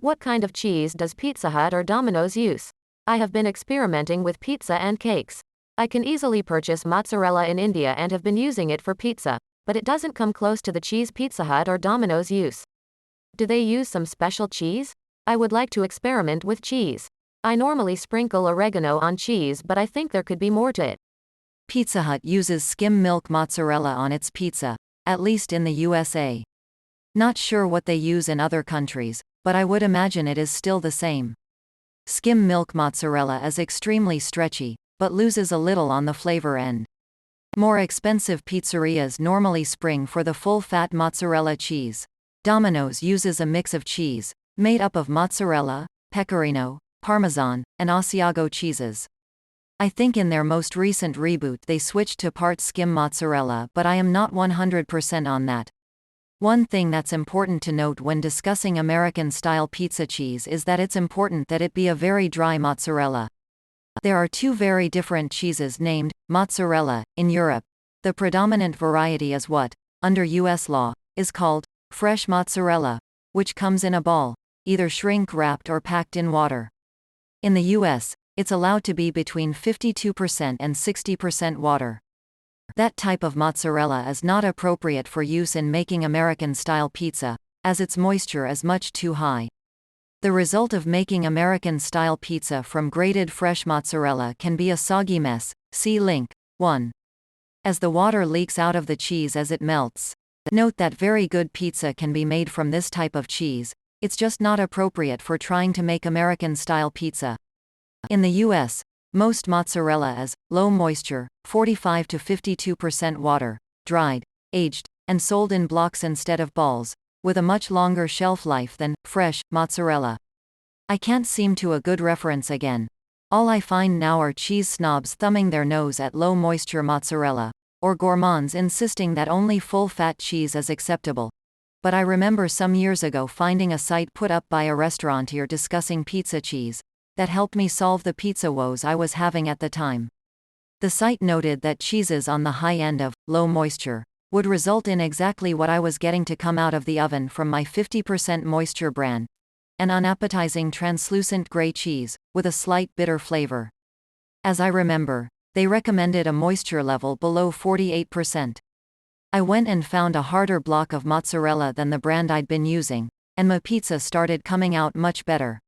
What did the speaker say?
What kind of cheese does Pizza Hut or Domino's use? I have been experimenting with pizza and cakes. I can easily purchase mozzarella in India and have been using it for pizza, but it doesn't come close to the cheese Pizza Hut or Domino's use. Do they use some special cheese? I would like to experiment with cheese. I normally sprinkle oregano on cheese, but I think there could be more to it. Pizza Hut uses skim milk mozzarella on its pizza, at least in the USA. Not sure what they use in other countries, but I would imagine it is still the same. Skim milk mozzarella is extremely stretchy, but loses a little on the flavor end. More expensive pizzerias normally spring for the full-fat mozzarella cheese. Domino's uses a mix of cheese, made up of mozzarella, pecorino, parmesan, and Asiago cheeses. I think in their most recent reboot they switched to part skim mozzarella, but I am not 100% on that. One thing that's important to note when discussing American-style pizza cheese is that it's important that it be a very dry mozzarella. There are two very different cheeses named mozzarella in Europe. The predominant variety is what, under US law, is called fresh mozzarella, which comes in a ball, either shrink-wrapped or packed in water. In the US, it's allowed to be between 52% and 60% water. That type of mozzarella is not appropriate for use in making American-style pizza, as its moisture is much too high. The result of making American-style pizza from grated fresh mozzarella can be a soggy mess. See link 1. As the water leaks out of the cheese as it melts. Note that very good pizza can be made from this type of cheese, it's just not appropriate for trying to make American-style pizza. In the US, most mozzarella is low moisture, 45 to 52% water, dried, aged, and sold in blocks instead of balls, with a much longer shelf life than fresh mozzarella. I can't seem to a good reference again. All I find now are cheese snobs thumbing their nose at low moisture mozzarella, or gourmands insisting that only full-fat cheese is acceptable. But I remember some years ago finding a site put up by a restaurateur discussing pizza cheese that helped me solve the pizza woes I was having at the time. The site noted that cheeses on the high end of low moisture would result in exactly what I was getting to come out of the oven from my 50% moisture brand, an unappetizing translucent gray cheese with a slight bitter flavor. As I remember, they recommended a moisture level below 48%. I went and found a harder block of mozzarella than the brand I'd been using, and my pizza started coming out much better.